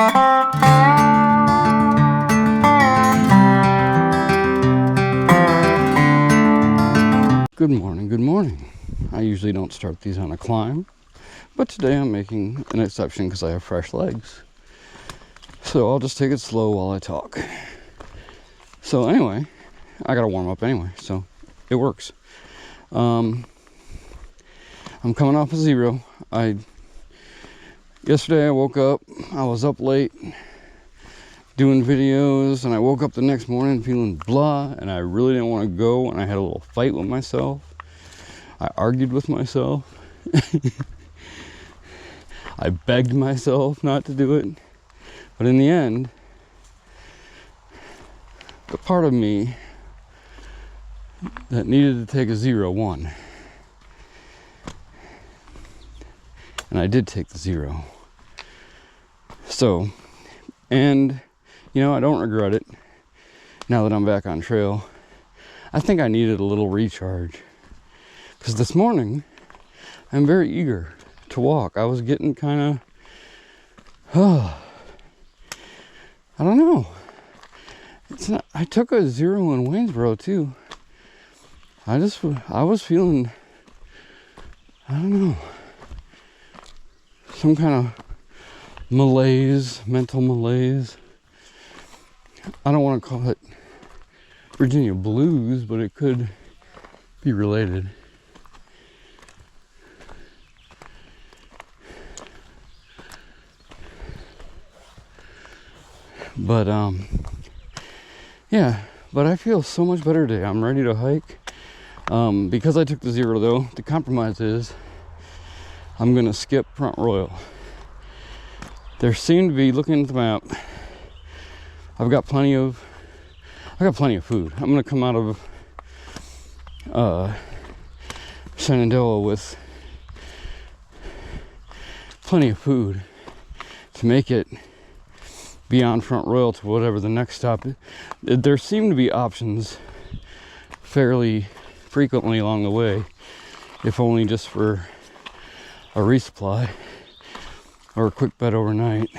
Good morning, good morning. I usually don't start these on a climb, but today I'm making an exception because I have fresh legs. So I'll just take it slow while I talk. So anyway, I gotta warm up anyway, so it works. I'm coming off a 0. Yesterday I woke up, I was up late doing videos, and I woke up the next morning feeling blah, and I really didn't want to go, and I had a little fight with myself. I argued with myself. I begged myself not to do it. But in the end, the part of me that needed to take a 0 won. And I did take the 0. So, and you know, I don't regret it now that I'm back on trail. I think I needed a little recharge. Because this morning, I'm very eager to walk. I was getting kind of, I don't know. It's not, I took a 0 in Waynesboro too. I was feeling, I don't know, some kind of malaise, mental malaise. I don't want to call it Virginia blues, but it could be related. But yeah, but I feel so much better today. I'm ready to hike. Because I took the 0 though, the compromise is I'm gonna skip Front Royal. There seemed to be, looking at the map, I've got plenty of food. I'm gonna come out of Shenandoah with plenty of food to make it beyond Front Royal to whatever the next stop is. There seem to be options fairly frequently along the way, if only just for a resupply or a quick bed overnight.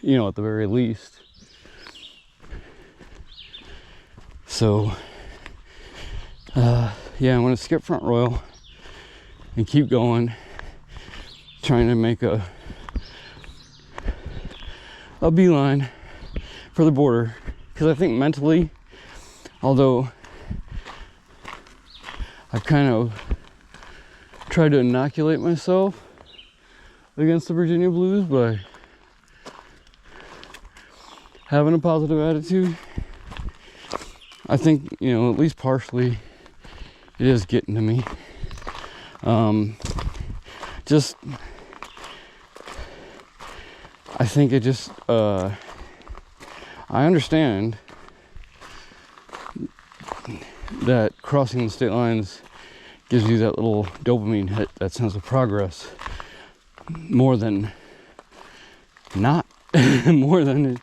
You know, at the very least. So, yeah, I'm gonna skip Front Royal and keep going, trying to make a beeline for the border. Because I think mentally, although I've kind of tried to inoculate myself against the Virginia blues by having a positive attitude, I think, you know, at least partially it is getting to me. I think it just, I understand that crossing the state lines gives you that little dopamine hit, that sense of progress, more than not, more than,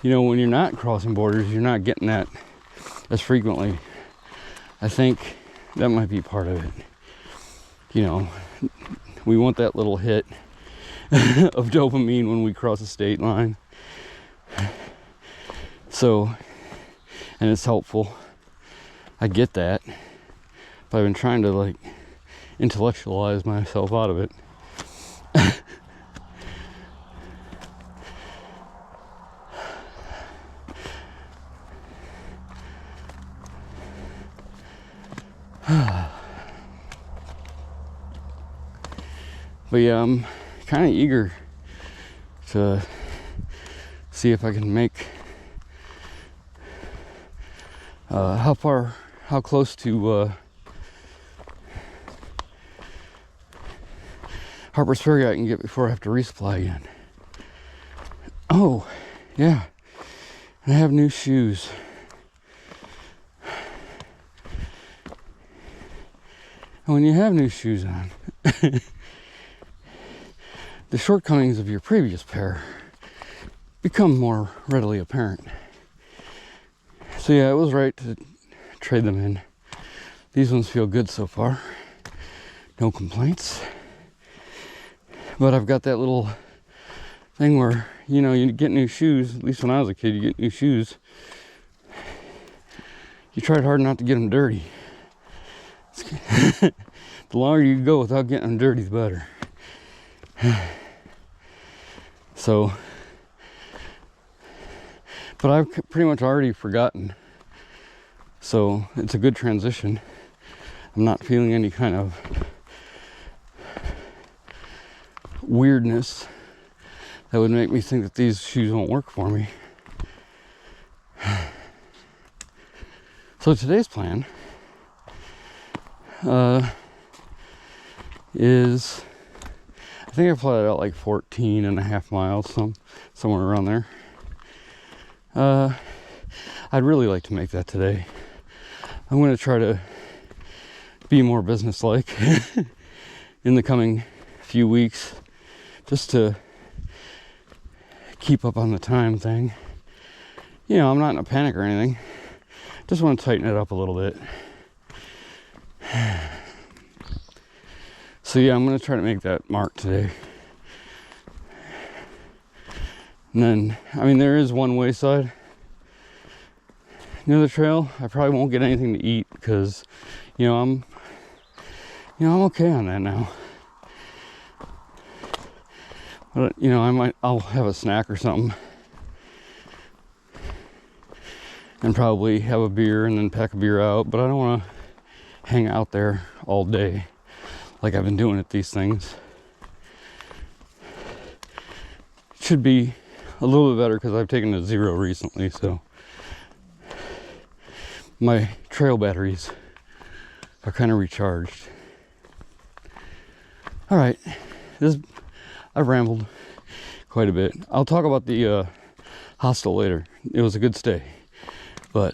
you know, when you're not crossing borders, you're not getting that as frequently. I think that might be part of it. You know, we want that little hit of dopamine when we cross the state line. So, and it's helpful. I get that. But I've been trying to, like, intellectualize myself out of it. But yeah, I'm kind of eager to see if I can make how close to Harper's Ferry I can get before I have to resupply again. Oh, yeah, and I have new shoes. And when you have new shoes on, the shortcomings of your previous pair become more readily apparent. So yeah, it was right to trade them in. These ones feel good so far. No complaints. But I've got that little thing where, you know, you get new shoes. At least when I was a kid, you get new shoes. You tried hard not to get them dirty. The longer you go without getting them dirty, the better. So, but I've pretty much already forgotten. So it's a good transition. I'm not feeling any kind of weirdness that would make me think that these shoes won't work for me. So today's plan is, I think I plotted out like 14 and a half miles, somewhere around there. I'd really like to make that today. I'm going to try to be more businesslike in the coming few weeks, just to keep up on the time thing. You know, I'm not in a panic or anything. Just want to tighten it up a little bit. So yeah, I'm going to try to make that mark today. And then, I mean, there is one wayside near the trail. I probably won't get anything to eat because, I'm okay on that now. But, I'll have a snack or something. And probably have a beer and then pack a beer out. But I don't want to hang out there all day like I've been doing at these things. It should be a little bit better because I've taken a 0 recently, so my trail batteries are kind of recharged. All right, I've rambled quite a bit. I'll talk about the hostel later. It was a good stay, but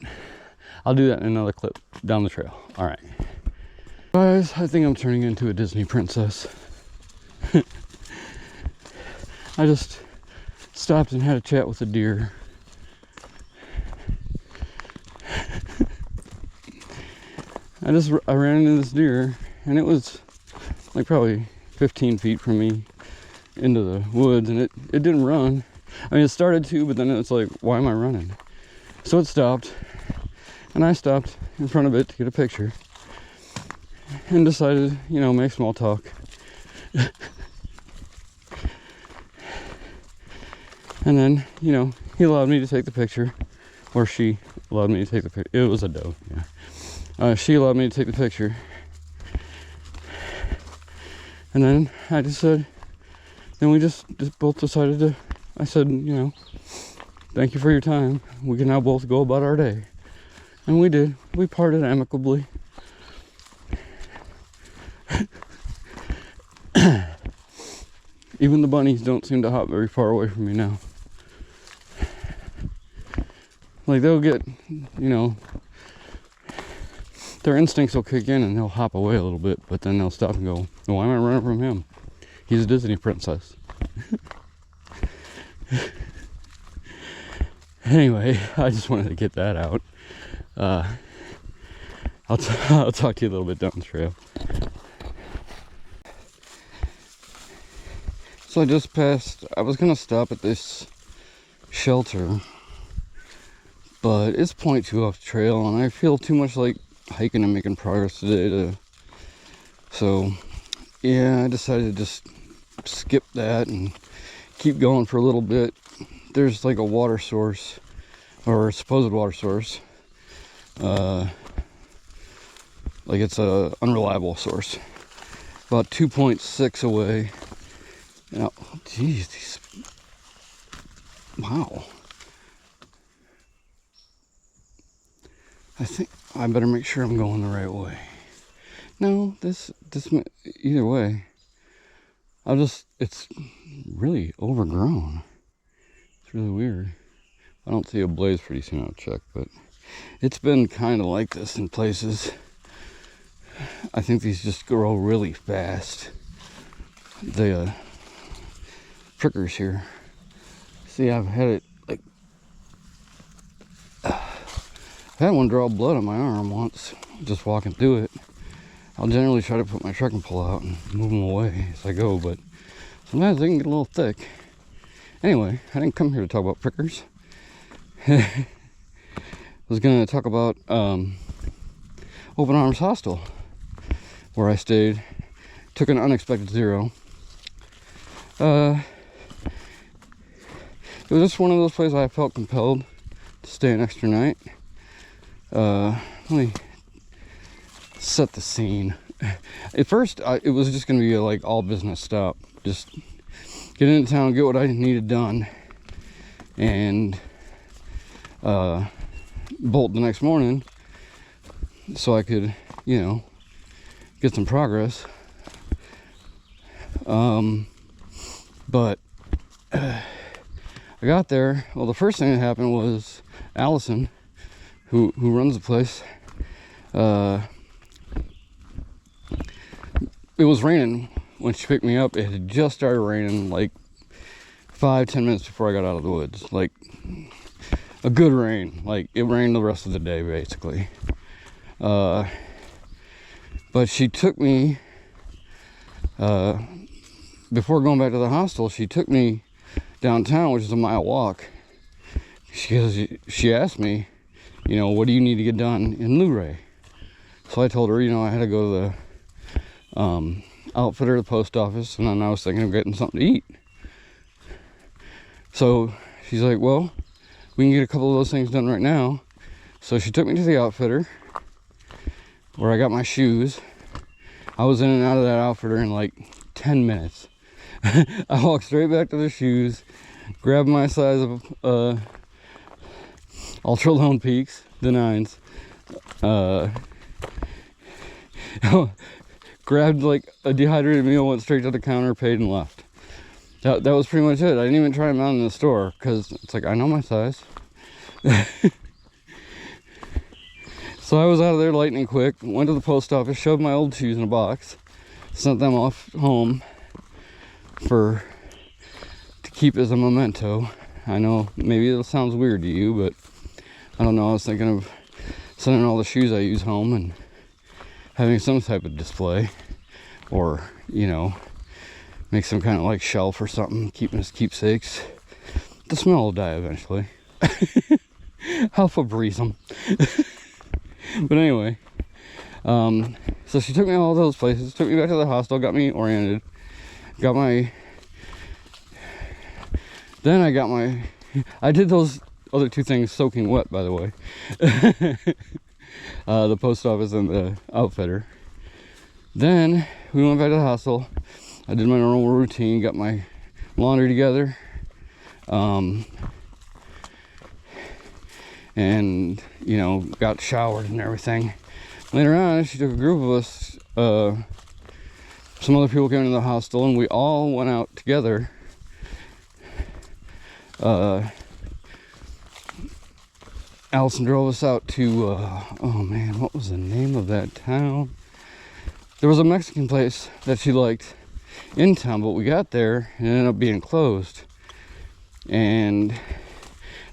I'll do that in another clip down the trail. All right, guys, I think I'm turning into a Disney princess. I just stopped and had a chat with a deer. I ran into this deer, and it was like probably 15 feet from me into the woods, and it didn't run. I mean, it started to, but then it's like, why am I running? So it stopped, and I stopped in front of it to get a picture, and decided, make small talk. And then, he allowed me to take the picture, or she allowed me to take the picture. It was a doe, yeah. She allowed me to take the picture. And then I just said, then we just both decided to, I said, thank you for your time. We can now both go about our day. And we did. We parted amicably. Even the bunnies don't seem to hop very far away from me now. Like, they'll get, their instincts will kick in and they'll hop away a little bit, but then they'll stop and go, why am I running from him? He's a Disney princess. Anyway, I just wanted to get that out. I'll talk to you a little bit down the trail. So I was gonna stop at this shelter, but it's 0.2 off the trail, and I feel too much like hiking and making progress today so yeah, I decided to just skip that and keep going for a little bit. There's like a water source, or a supposed water source, like it's a unreliable source, about 2.6 away. Now, geez, wow. I think I better make sure I'm going the right way. No, this either way, it's really overgrown. It's really weird. I don't see a blaze pretty soon, I'll check, but it's been kind of like this in places. I think these just grow really fast. The prickers here. See, I've had it like, I've had one draw blood on my arm once, just walking through it. I'll generally try to put my trekking pole out and move them away as I go, but Sometimes they can get a little thick. Anyway, I didn't come here to talk about prickers. I was going to talk about Open Arms Hostel, where I stayed. Took an unexpected zero. It was just one of those places I felt compelled to stay an extra night. Let me set the scene. At first, it was just going to be like all business stop. Just get into town, get what I needed done, and bolt the next morning so I could, you know, get some progress. But I got there. Well, the first thing that happened was Allison, who runs the place. It was raining when she picked me up. It had just started raining like 5-10 minutes before I got out of the woods. Like a good rain. Like it rained the rest of the day basically. But she took me, before going back to the hostel, she took me downtown, which is a mile walk. She asked me, you know, what do you need to get done in Luray? So I told her, you know, I had to go to the outfitter, the post office, and then I was thinking of getting something to eat. So she's like, well, we can get a couple of those things done right now. So she took me to the outfitter, where I got my shoes. I was in and out of that outfitter in like 10 minutes. I walked straight back to the shoes, grabbed my size of Ultra Lone Peaks, the 9s. Grabbed like a dehydrated meal, went straight to the counter, paid, and left. That was pretty much it. I didn't even try them out in the store because it's like, I know my size. So I was out of there lightning quick, went to the post office, shoved my old shoes in a box, sent them off home to keep as a memento. I know maybe it sounds weird to you, but I don't know. I was thinking of sending all the shoes I use home and having some type of display, or, you know, make some kind of like shelf or something, keeping as keepsakes. The smell will die eventually. I'll Febreze them. But anyway, so she took me all those places, took me back to the hostel, got me oriented, I did those other two things soaking wet, by the way. The post office and the outfitter. Then we went back to the hostel. I did my normal routine, got my laundry together, and, you know, got showered and everything. Later on, she took a group of us, some other people came into the hostel, and we all went out together. Allison drove us out to, oh man, what was the name of that town? There was a Mexican place that she liked in town, but we got there and it ended up being closed. And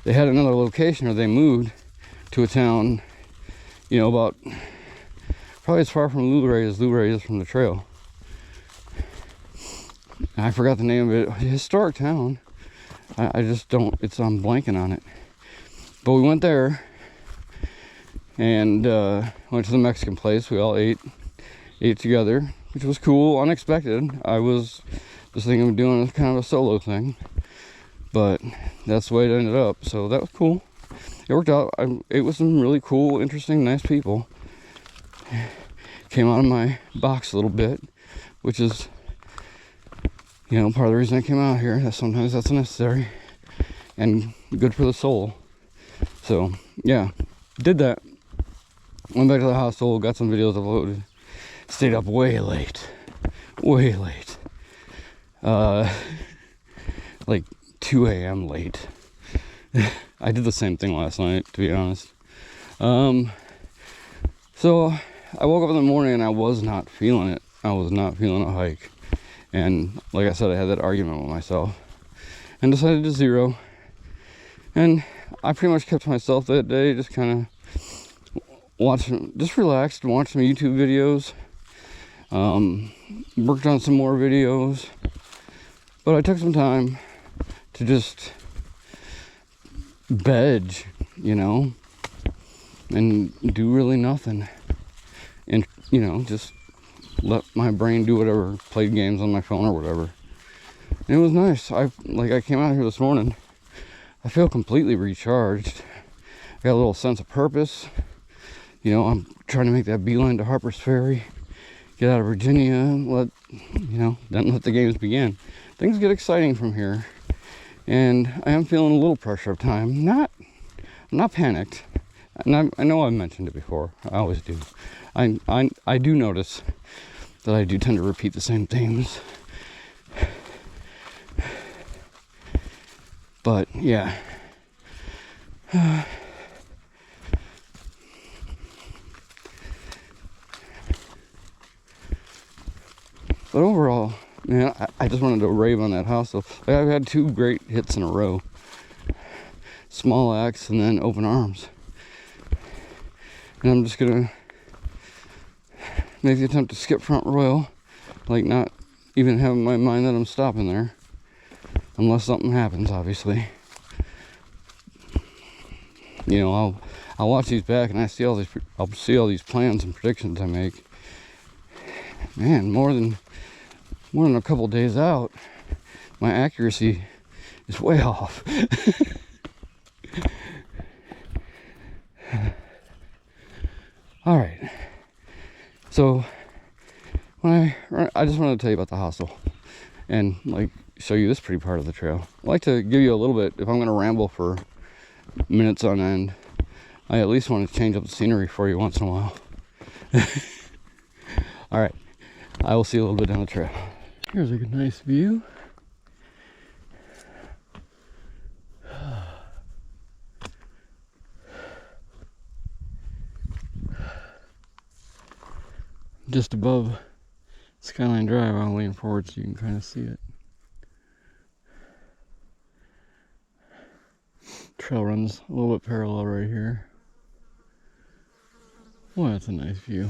they had another location, or they moved to a town, you know, about probably as far from Luray as Luray is from the trail. I forgot the name of it. A historic town. I just don't, I'm blanking on it. But we went there and went to the Mexican place. We all ate together, which was cool, unexpected. I was just thinking of doing kind of a solo thing, but that's the way it ended up. So that was cool. It worked out. It was some really cool, interesting, nice people. Came out of my box a little bit, which is, you know, part of the reason I came out here. That sometimes that's necessary and good for the soul. So yeah, did that. Went back to the hostel, got some videos uploaded. Stayed up way late. Like 2 a.m. late. I did the same thing last night, to be honest. So I woke up in the morning and I was not feeling it. I was not feeling a hike. And like I said, I had that argument with myself and decided to zero. And I pretty much kept to myself that day, just kind of just relaxed and watched some YouTube videos. Worked on some more videos. But I took some time to just veg, you know, and do really nothing. And, you know, just let my brain do whatever, played games on my phone or whatever. And it was nice. I came out here this morning, I feel completely recharged. I got a little sense of purpose. You know, I'm trying to make that beeline to Harper's Ferry, get out of Virginia, then let the games begin. Things get exciting from here, and I am feeling a little pressure of time. I'm not panicked, and I know I've mentioned it before. I always do. I do notice that I do tend to repeat the same themes. But yeah. But overall, man, I just wanted to rave on that hostel. I've had 2 great hits in a row. Small axe and then open arms. And I'm just gonna make the attempt to skip Front Royal, like not even having in my mind that I'm stopping there. Unless something happens, obviously. You know, I'll watch these back and I'll see all these plans and predictions I make. Man, more than a couple days out, my accuracy is way off. All right. So I just wanted to tell you about the hostel and show you this pretty part of the trail. I like to give you a little bit, if I'm going to ramble for minutes on end, I at least want to change up the scenery for you once in a while. All right. I will see you a little bit down the trail. Here's a nice view. Just above Skyline Drive, I'll lean forward so you can kind of see it. Trail runs a little bit parallel right here. Well, that's a nice view.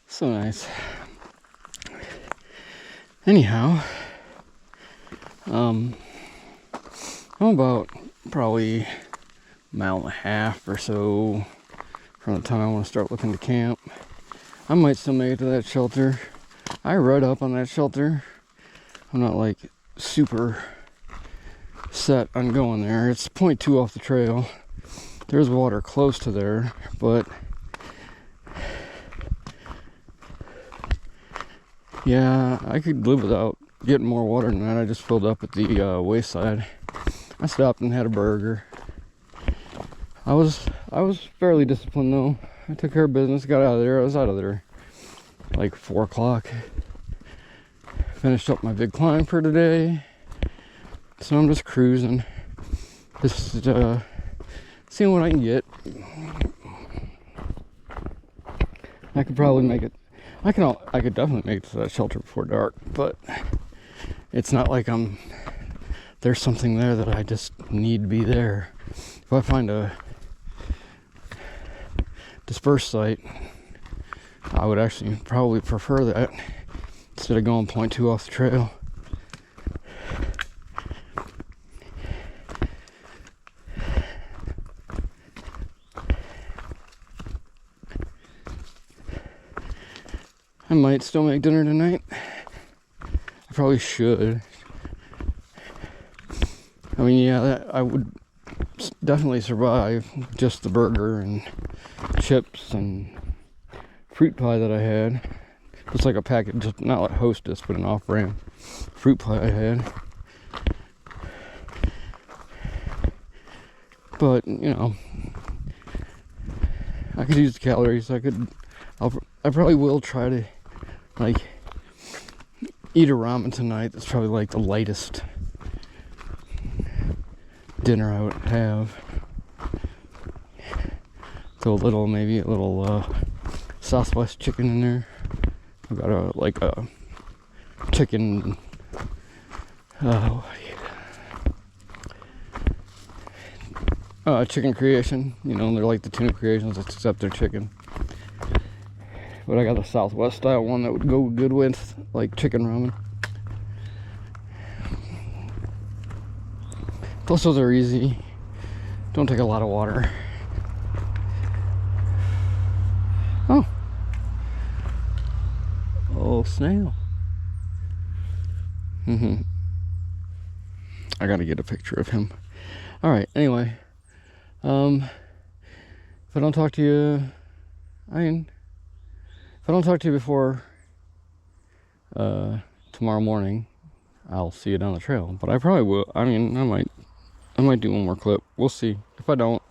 So nice. Anyhow, I'm about probably a mile and a half or so from the time I want to start looking to camp. I might still make it to that shelter. I read up on that shelter. I'm not super set on going there. It's 0.2 off the trail. There's water close to there, but yeah, I could live without getting more water than that. I just filled up at the wayside. I stopped and had a burger. I was fairly disciplined though. I took care of business, got out of there. I was out of there like 4 o'clock. Finished up my big climb for today. So I'm just cruising. Just seeing what I can get. I could probably make it. I could definitely make it to that shelter before dark, but it's not like there's something there that I just need to be there. If I find a dispersed site, I would actually probably prefer that instead of going 0.2 off the trail. I might still make dinner tonight. I probably should. I mean, yeah, I would definitely survive just the burger and chips and fruit pie that I had. Just like a packet, just not like Hostess, but an off-brand fruit pie I had. But, you know, I could use the calories. I probably will try to eat a ramen tonight. That's probably the lightest dinner I would have. Throw maybe a little Southwest chicken in there. I've got a chicken chicken creation. You know, they're like the tuna creations except they're chicken. But I got the Southwest style one that would go good with chicken ramen. Plus those are easy. Don't take a lot of water. Oh. Oh, snail. I gotta get a picture of him. Alright, anyway. If I don't talk to you, if I don't talk to you before tomorrow morning, I'll see you down the trail. But I probably will. I might do one more clip. We'll see. If I don't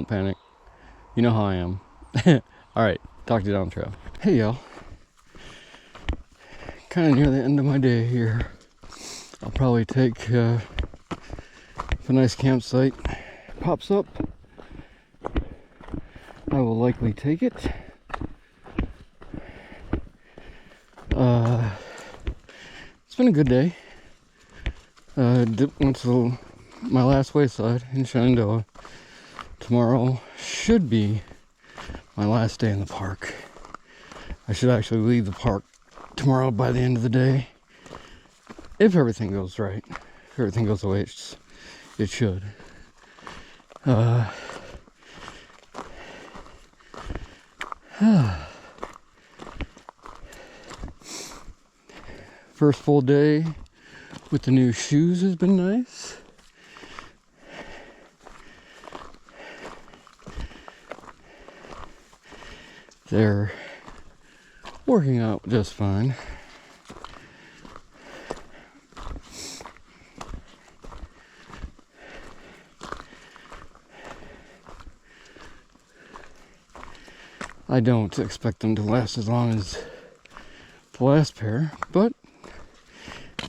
panic. You know how I am. Alright, talk to you down the trail. Hey y'all. Kind of near the end of my day here. I'll probably take if a nice campsite pops up, I will likely take it. It's been a good day. Went to my last wayside in Shenandoah. Tomorrow should be my last day in the park. I should actually leave the park tomorrow by the end of the day. If everything goes right. If everything goes the way it should. First full day with the new shoes has been nice. They're working out just fine. I don't expect them to last as long as the last pair, but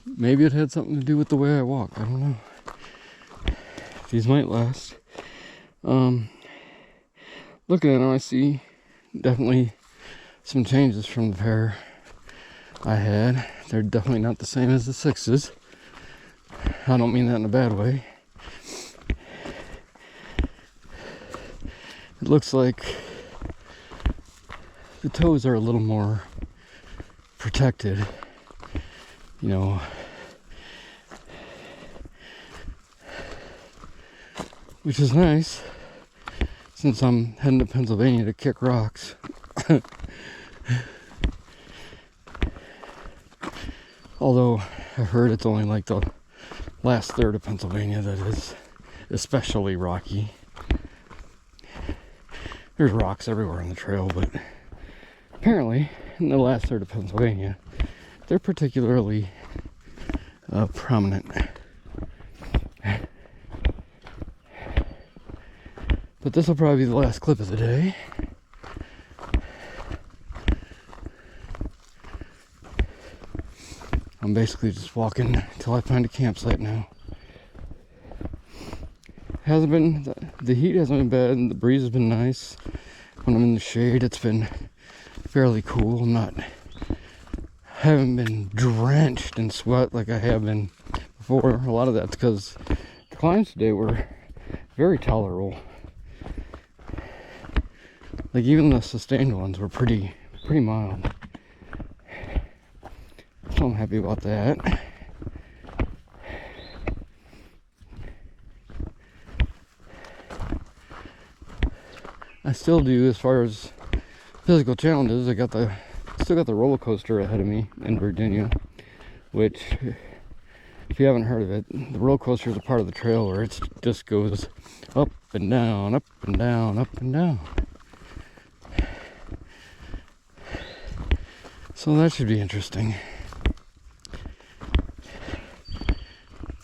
maybe it had something to do with the way I walk. I don't know. These might last. Looking at them, I see definitely some changes from the pair I had. They're definitely not the same as the 6s. I don't mean that in a bad way. It looks like the toes are a little more protected, you know, which is nice since I'm heading to Pennsylvania to kick rocks. Although I've heard it's only like the last third of Pennsylvania that is especially rocky. There's rocks everywhere on the trail, but apparently in the last third of Pennsylvania they're particularly prominent. But this will probably be the last clip of the day. I'm basically just walking until I find a campsite now. Hasn't been, the heat hasn't been bad, and the breeze has been nice. When I'm in the shade, it's been fairly cool. Haven't been drenched in sweat like I have been before. A lot of that's because the climbs today were very tolerable. Like even the sustained ones were pretty mild. So I'm happy about that. I still do, as far as physical challenges, still got the roller coaster ahead of me in Virginia, which, if you haven't heard of it, the roller coaster is a part of the trail where it just goes up and down, up and down, up and down. So that should be interesting.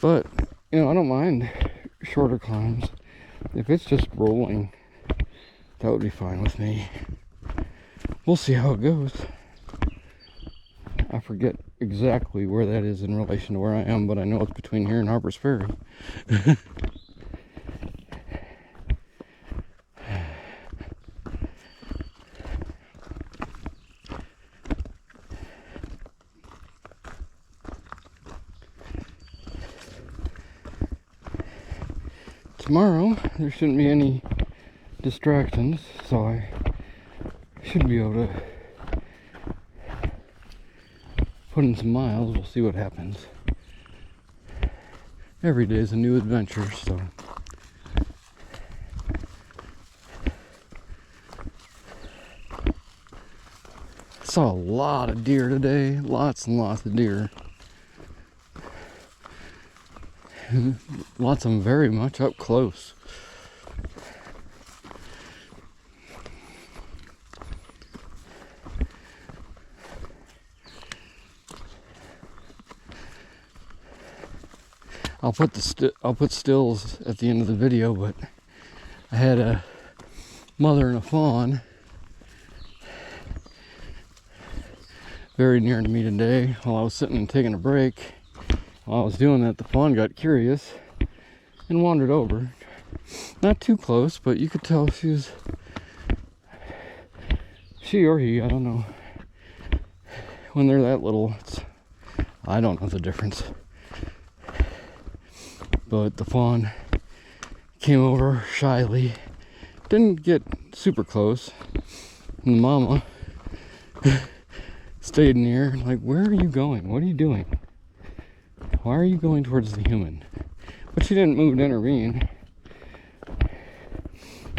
But, you know, I don't mind shorter climbs. If it's just rolling, that would be fine with me. We'll see how it goes. I forget exactly where that is in relation to where I am, but I know it's between here and Harper's Ferry. Tomorrow, there shouldn't be any distractions, so I should be able to put in some miles. We'll see what happens. every day is a new adventure, so. Saw a lot of deer today, lots and lots of deer. Lots of them very much up close. I'll put stills at the end of the video, but I had a mother and a fawn very near to me today while I was sitting and taking a break. While I was doing that, the fawn got curious and wandered over. Not too close, but you could tell she or he, I don't know. When they're that little, I don't know the difference. But the fawn came over shyly, didn't get super close, and the mama stayed near, like, where are you going? What are you doing? Why are you going towards the human? But she didn't move to intervene.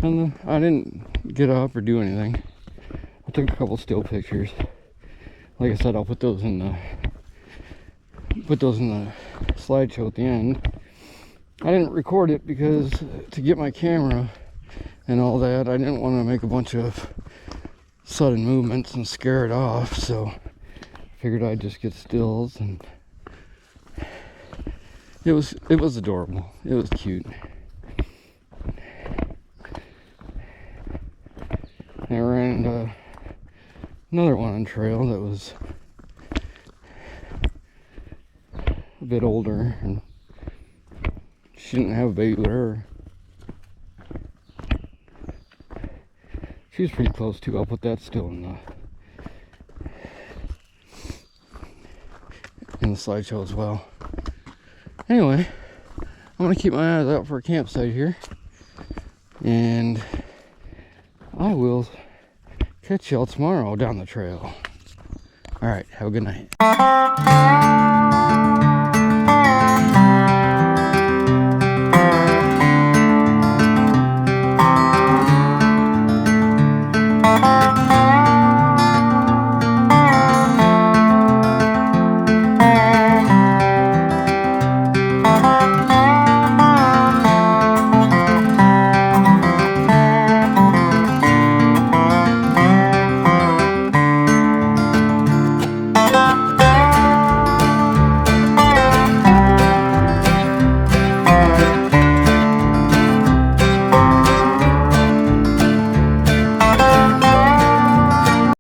And I didn't get up or do anything. I took a couple still pictures. Like I said, I'll put those in the slideshow at the end. I didn't record it because to get my camera and all that, I didn't want to make a bunch of sudden movements and scare it off, so I figured I'd just get stills, and it was adorable. It was cute. I ran into another one on trail that was a bit older, and she didn't have a baby with her. She was pretty close too. I'll put that still in the slideshow as well. Anyway, I'm gonna keep my eyes out for a campsite here, and I will catch y'all tomorrow down the trail. All right, have a good night.